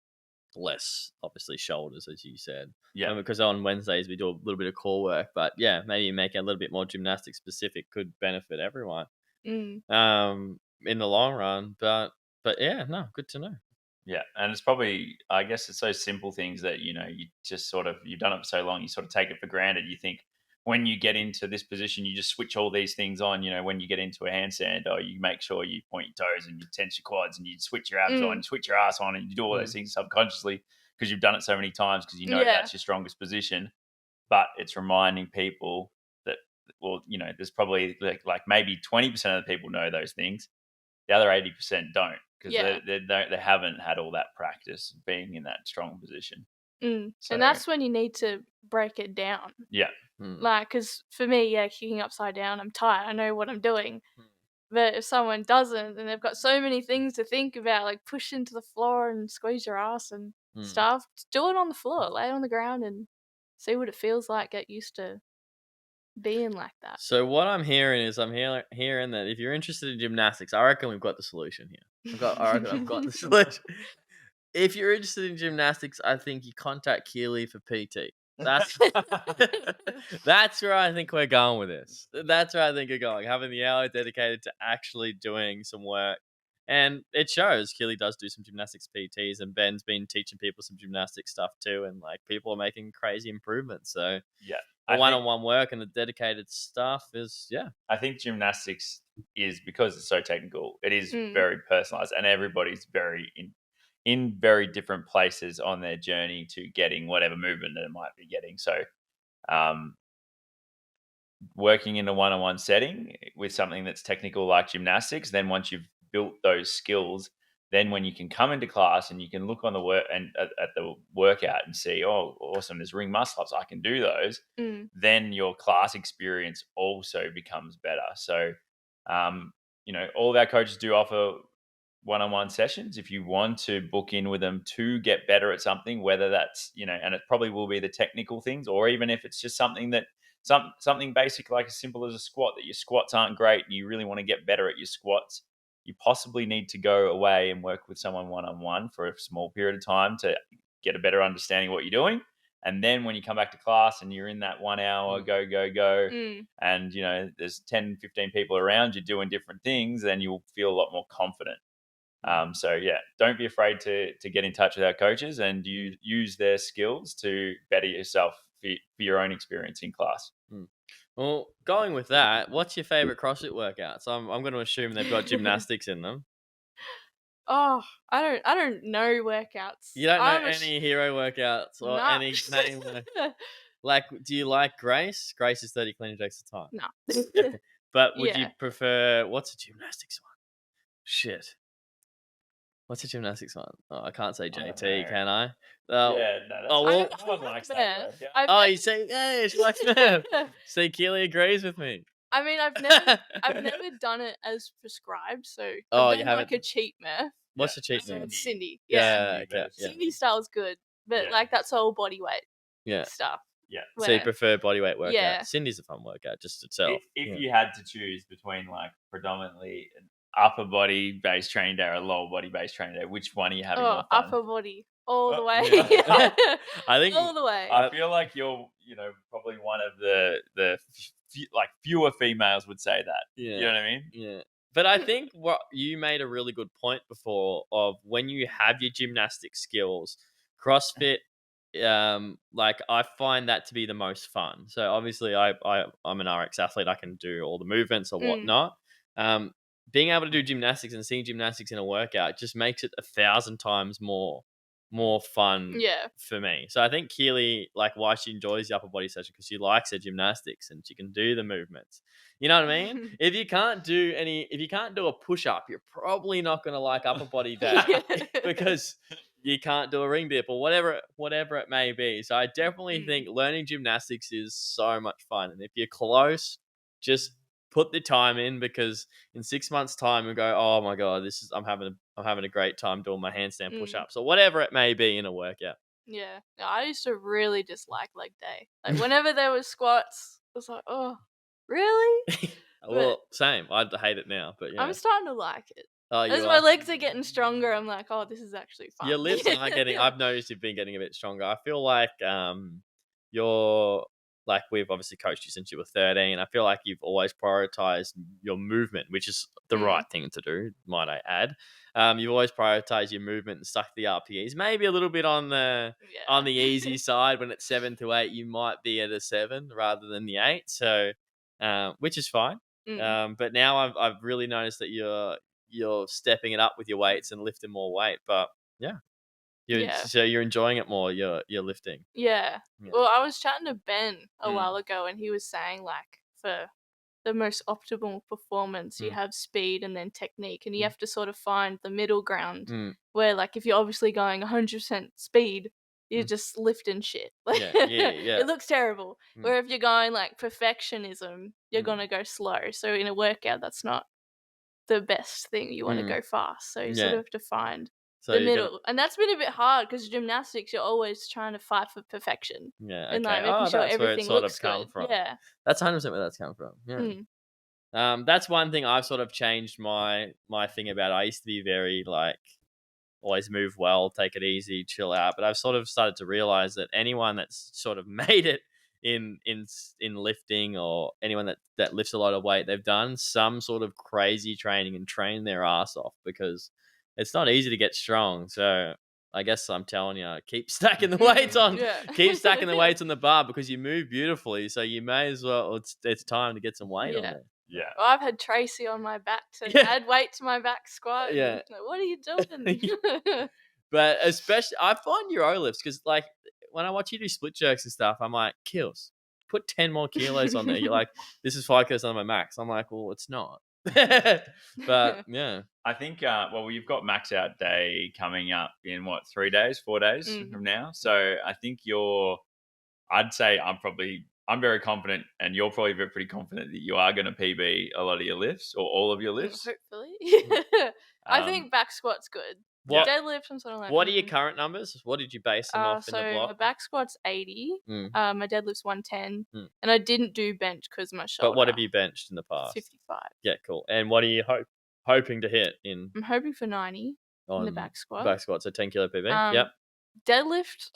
less obviously shoulders, as you said. Yeah. Because on Wednesdays we do a little bit of core work, but yeah, maybe making it a little bit more gymnastic specific could benefit everyone. In the long run, but yeah, no, good to know. Yeah, and it's probably, I guess it's those simple things that, you just sort of, you've done it for so long, you sort of take it for granted. You think when you get into this position, you just switch all these things on. When you get into a handstand, or you make sure you point your toes and you tense your quads and you switch your abs on, switch your ass on, and you do all those things subconsciously because you've done it so many times because that's your strongest position. But it's reminding people that, well, there's probably like maybe 20% of the people know those things. The other 80% don't, because they haven't had all that practice being in that strong position. So, and that's when you need to break it down. Yeah. Like, because for me, kicking upside down, I'm tired. I know what I'm doing. But if someone doesn't, and they've got so many things to think about, like push into the floor and squeeze your ass and stuff, just do it on the floor, lay it on the ground and see what it feels like. Get used to being like that. So what I'm hearing is hearing that if you're interested in gymnastics, I reckon we've got the solution here. I reckon I've got the solution. If you're interested in gymnastics, I think you contact Keeley for PT. That's where I think we're going with this. That's where I think we're going. Having the hour dedicated to actually doing some work. And it shows. Keeley does do some gymnastics PTs, and Ben's been teaching people some gymnastics stuff too, and like people are making crazy improvements. So yeah, the one-on-one work and the dedicated stuff is I think gymnastics is, because it's so technical, it is very personalized, and everybody's very in very different places on their journey to getting whatever movement that it might be getting. So working in a one-on-one setting with something that's technical like gymnastics, then once you've built those skills, then when you can come into class and you can look on the work and at the workout and see, oh, awesome, there's ring muscle ups, I can do those. Then your class experience also becomes better. So, all of our coaches do offer one-on-one sessions if you want to book in with them to get better at something, whether that's, and it probably will be the technical things, or even if it's just something that something basic, like as simple as a squat, that your squats aren't great and you really want to get better at your squats. You possibly need to go away and work with someone one-on-one for a small period of time to get a better understanding of what you're doing. And then when you come back to class and you're in that 1 hour, go, and, there's 10, 15 people around you doing different things, then you'll feel a lot more confident. So yeah, don't be afraid to get in touch with our coaches and you use their skills to better yourself for your own experience in class. Well, going with that, what's your favorite CrossFit workouts? I'm going to assume they've got gymnastics in them. Oh, I don't know workouts. You don't know any hero workouts or any name? Like, do you like Grace? Grace is 30 clean and jerks at a time. No. But would you prefer, what's a gymnastics one? Shit. What's a gymnastics one? Oh, I can't say JT, can I? Yeah, no, well, no one likes that. You say, hey, she likes Murph. See, Keeley agrees with me. I mean, I've never done it as prescribed, so I've done like a cheat Murph. What's a cheat Murph? Cindy. Yeah. Cindy style's good, but like that's all body weight stuff. Yeah. So you Where- prefer bodyweight workout? Yeah. Cindy's a fun workout just itself. If you had to choose between like predominantly an upper body based training day or a lower body based training day, which one are you having more fun? upper body all the Oh, way. yeah. I think all the way. I feel like you're, probably one of the like fewer females would say that. Yeah. You know what I mean? Yeah. But I think what you made a really good point before of when you have your gymnastic skills, CrossFit, like I find that to be the most fun. So obviously I'm an RX athlete. I can do all the movements or whatnot. Being able to do gymnastics and seeing gymnastics in a workout just makes it 1,000 times more fun Yeah. for me. So I think Keeley, like, why she enjoys the upper body session because she likes her gymnastics and she can do the movements. You know what I mean? If you can't do a push up, you're probably not going to like upper body day because you can't do a ring dip or whatever it may be. So I definitely think learning gymnastics is so much fun. And if you're close, just put the time in because in 6 months' time you go, oh my god, I'm having a great time doing my handstand push-ups or whatever it may be in a workout. Yeah. No, I used to really dislike leg day. Like whenever there was squats, I was like, oh, really? Well, same. I hate it now, but yeah. I'm starting to like it. Oh, As you my are? legs are getting stronger, I'm like, oh, this is actually fun. Your lifts are getting. I've noticed you've been getting a bit stronger. I feel like you're like we've obviously coached you since you were 13. I feel like you've always prioritized your movement, which is the right thing to do, might I add. You've always prioritized your movement and stuck the RPEs. Maybe a little bit on the easy side. When it's 7 to 8, you might be at a 7 rather than the 8. So, which is fine. But now I've really noticed that you're stepping it up with your weights and lifting more weight. But yeah. So you're enjoying it more. You're lifting. Yeah. Well, I was chatting to Ben a while ago, and he was saying like for the most optimal performance, you have speed and then technique, and you have to sort of find the middle ground where, like, if you're obviously going 100% speed, you're just lifting shit. Like, it looks terrible. Where if you're going like perfectionism, you're gonna go slow. So in a workout, that's not the best thing. You want to go fast, so you sort of have to find the middle, and that's been a bit hard because gymnastics, you're always trying to fight for perfection. Yeah, and like making sure that's where it everything sort looks of come good. from. Yeah, That's 100% where that's come from. Yeah. That's one thing I've sort of changed my thing about. I used to be very like always move well, take it easy, chill out. But I've sort of started to realize that anyone that's sort of made it in lifting or anyone that lifts a lot of weight, they've done some sort of crazy training and trained their ass off because it's not easy to get strong. So I guess I'm telling you, keep stacking the weights on. Keep stacking the weights on the bar because you move beautifully. So you may as well. It's time to get some weight on there. Yeah. Well, I've had Tracy on my back to add weight to my back squat. Yeah. Like, what are you doing? But especially, I find Euro lifts because, like, when I watch you do split jerks and stuff, I'm like, kills. Put 10 more kilos on there. You're like, this is 5 kilos on my max. I'm like, well, it's not. But yeah, I think. Well, you've got max out day coming up in 4 days from now. So I think I'd say I'm very confident, and you're probably pretty confident that you are going to PB a lot of your lifts or all of your lifts. Hopefully. I think back squat's good. Deadlifts, I'm sort of like. What are your current numbers? What did you base them off in the block? So my back squat's 80. My deadlift's 110, and I didn't do bench because my shoulder. But what have you benched in the past? 55. Yeah, cool. And what are you hoping to hit in? I'm hoping for 90 in the back squat. Back squat, so 10 kilo PB. Yep. Deadlift,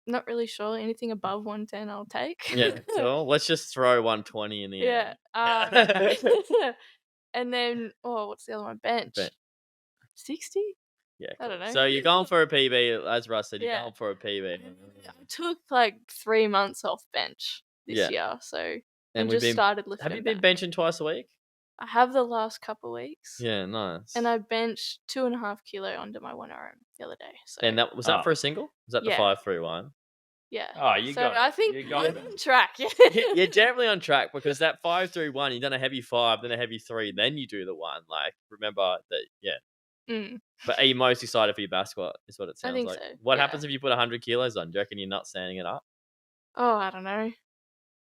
not really sure. Anything above 110, I'll take. Yeah, so let's just throw 120 in the end. Yeah. And then, what's the other one? Bench. 60? Yeah, cool. I don't know. So you're going for a PB, as Russ said. You're going for a PB. I took like 3 months off bench this year, so and just started lifting. Have you been benching twice a week? I have the last couple of weeks. Yeah, nice. And I benched 2.5 kilo under my 1 RM the other day. So. And that was that for a single? Was that the 5-3-1? Yeah. Oh, I think you're on track. You're definitely on track because that 5-3-1, you've done a heavy 5, then a heavy 3, then you do the 1. Like, remember that, But are you most excited for your back squat? Is what it sounds like. So. What happens if you put 100 kilos on? Do you reckon you're not standing it up? Oh, I don't know.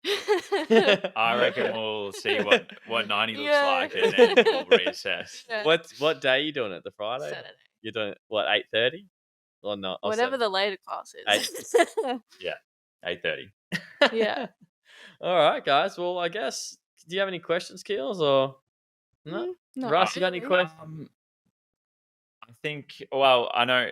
I reckon we'll see what 90 looks like, and then we'll reassess. Yeah. What day are you doing it? The Friday? Saturday. You're doing it, what, 8:30? Or not? Whatever the later class is. 8:30. Yeah. All right, guys. Well, I guess. Do you have any questions, Keels, or no? Not Russ, you got any really. questions? I think, well, I know,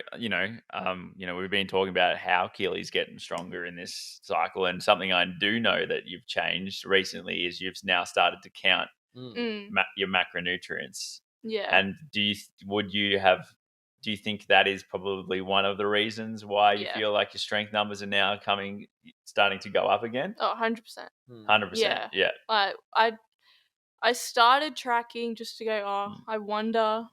we've been talking about how Keely's getting stronger in this cycle, and something I do know that you've changed recently is you've now started to count Mm, your macronutrients. yeah. And do you think that is probably one of the reasons why you Yeah. feel like your strength numbers are now starting to go up again? Oh, 100%. 100%. Yeah. Yeah. Like I started tracking just to go, oh, Mm. I wonder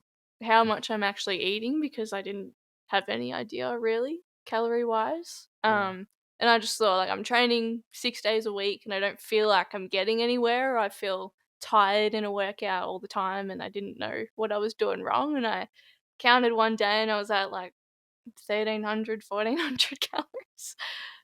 how much I'm actually eating because I didn't have any idea really, calorie wise. And I just thought like I'm training 6 days a week and I don't feel like I'm getting anywhere. I feel tired in a workout all the time and I didn't know what I was doing wrong. And I counted one day and I was at like 1,300, 1,400 calories.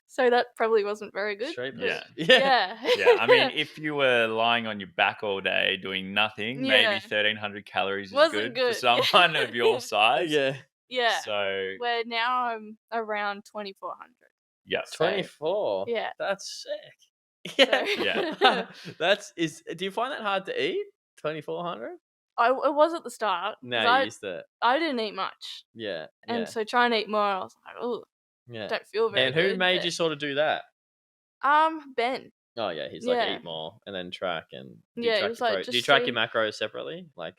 So that probably wasn't very good. Straight Yeah. Yeah. Yeah. I mean, if you were lying on your back all day doing nothing, maybe Yeah. 1,300 calories is Wasn't good for good. Yeah. someone of your size. Yeah. Yeah. So, Where now I'm around 2,400. yeah. So, 24. yeah. That's sick. So, Yeah. Do you find that hard to eat? 2,400? it was at the start. 'cause No, you used to. I didn't eat much. Yeah. And Yeah. so trying to eat more, I was like, oh, Yeah. don't feel very And good. who made but- you sort of do that? Ben. Oh yeah, he's Yeah. like eat more and then track and do you Yeah, it track was your like do you just track so- your macros separately? Like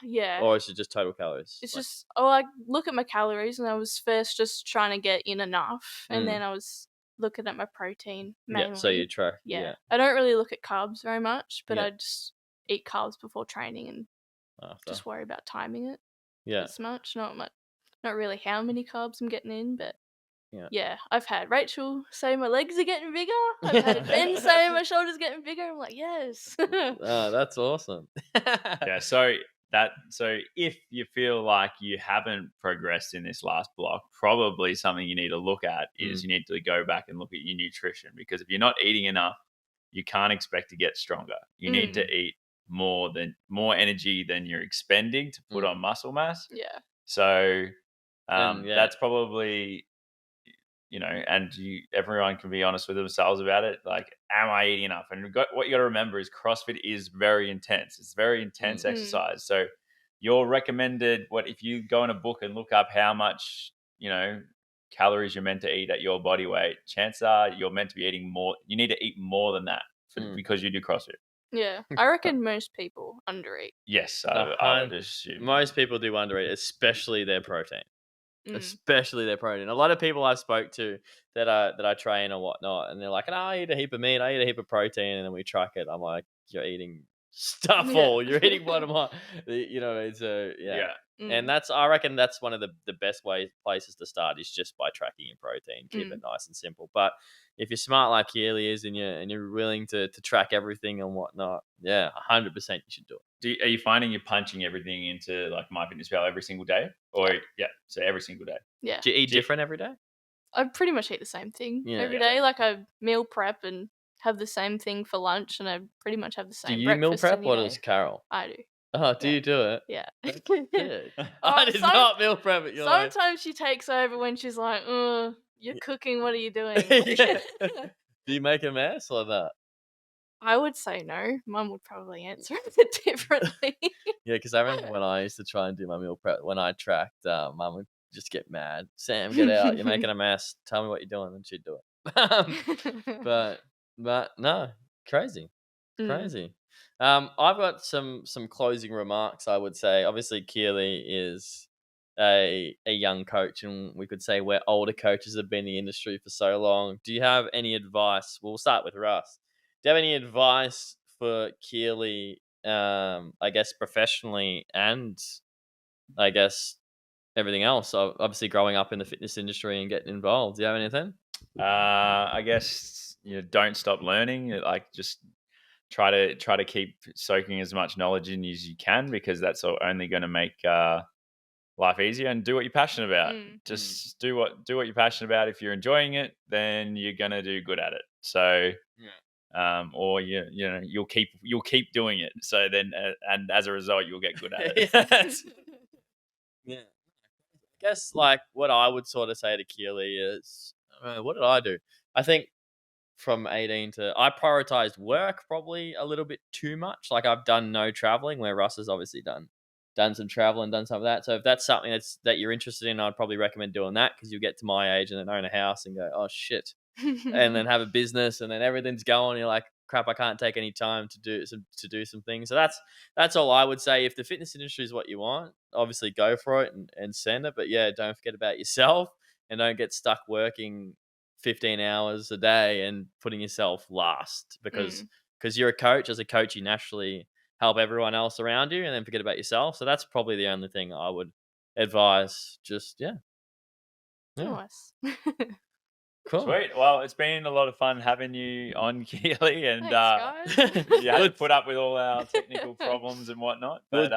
Yeah. or is it just total calories? It's Like, just, I look at my calories and I was first just trying to get in enough. And Mm. then I was looking at my protein mainly. yeah, so you track Yeah. I don't really look at carbs very much, but Yeah. I just eat carbs before training and after. just worry about timing it Yeah. as much. Not really how many carbs I'm getting in, but Yeah. yeah. I've had Rachel say my legs are getting bigger. I've had Ben say my shoulders getting bigger. I'm like, yes. Oh, that's awesome. Yeah. So if you feel like you haven't progressed in this last block, probably something you need to look at is you need to go back and look at your nutrition, because if you're not eating enough, you can't expect to get stronger. You need to eat more energy than you're expending to put on muscle mass. Yeah. So And, that's probably, and everyone can be honest with themselves about it. Like, am I eating enough? And what you got to remember is CrossFit is very intense. It's very intense exercise. So your recommended, if you go in a book and look up how much, calories you're meant to eat at your body weight, chances are you're meant to be eating more. You need to eat more than that because you do CrossFit. Yeah. I reckon most people undereat. Yes, I would assume. Most people do undereat, especially their protein. Mm. Especially their protein. A lot of people I've spoke to that I train or whatnot, and they're like, I eat a heap of meat, I eat a heap of protein, and then we track it. I'm like, you're eating stuff all. You're eating bottom line. It's Yeah. And I reckon that's one of the best places to start is just by tracking your protein. Keep it nice and simple. But if you're smart like Keeley is and you're willing to track everything and whatnot, 100% you should do it. Are you finding you're punching everything into like MyFitnessPal every single day? Or so every single day. Yeah. Do you eat different every day? I pretty much eat the same thing every Yeah. day. Like I meal prep and have the same thing for lunch, and I pretty much have the same. Do you meal breakfast prep any or day. does Carol? I do. Oh, do Yeah. you do it? Yeah. Good. I did not meal prep it. Sometimes she takes over when she's like, you're cooking, what are you doing? Yeah. Do you make a mess or that? I would say no. Mum would probably answer it a bit differently. Yeah, because I remember when I used to try and do my meal prep, when I tracked, Mum would just get mad. Sam, get out. You're making a mess. Tell me what you're doing, and she'd do it. But no, crazy. Crazy. I've got some closing remarks, I would say. Obviously, Keeley is a young coach, and we could say we're older coaches that have been in the industry for so long. Do you have any advice? We'll start with Russ. Do you have any advice for Keeley, I guess, professionally and I guess everything else? Obviously, growing up in the fitness industry and getting involved. Do you have anything? I guess don't stop learning. Like, just try to keep soaking as much knowledge in as you can, because that's only going to make life easier. And do what you're passionate about. Just do what you're passionate about. If you're enjoying it, then you're going to do good at it. So or you'll keep doing it. So then and as a result, you'll get good at it. Yeah. I guess like what I would sort of say to Keeley is, what did I do? I think from 18 to I prioritized work probably a little bit too much. Like I've done no traveling, where Russ has obviously done some traveling, done some of that. So if that's something that you're interested in, I'd probably recommend doing that, because you'll get to my age and then own a house and go, oh shit, and then have a business and then everything's going. You're like, crap, I can't take any time to do some things. So that's all I would say. If the fitness industry is what you want, obviously go for it and send it. But yeah, don't forget about yourself, and don't get stuck working 15 hours a day and putting yourself last, because you're a coach. As a coach, you naturally help everyone else around you, and then forget about yourself. So that's probably the only thing I would advise. Just yeah. Nice. Cool. Sweet. Well, it's been a lot of fun having you on, Keeley, and Thanks, guys. you had to put up with all our technical problems and whatnot. But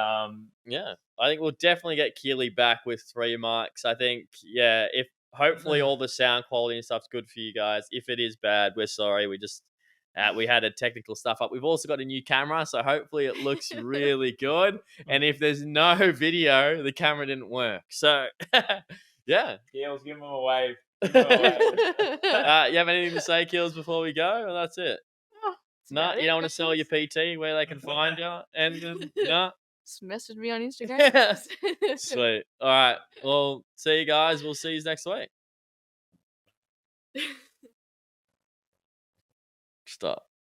yeah, I think we'll definitely get Keeley back with 3 mics. I think, yeah, if hopefully all the sound quality and stuff's good for you guys. If it is bad, we're sorry. We just we had a technical stuff up. We've also got a new camera, so hopefully it looks really good. And if there's no video, the camera didn't work. So yeah, Keels, give them a wave. you have anything to say, Keels, before we go? Or that's it. No, you don't want to sell your PT, where they can find you? And no. Just message me on Instagram. Sweet. All right. Well, see you guys. We'll see you next week. Stop.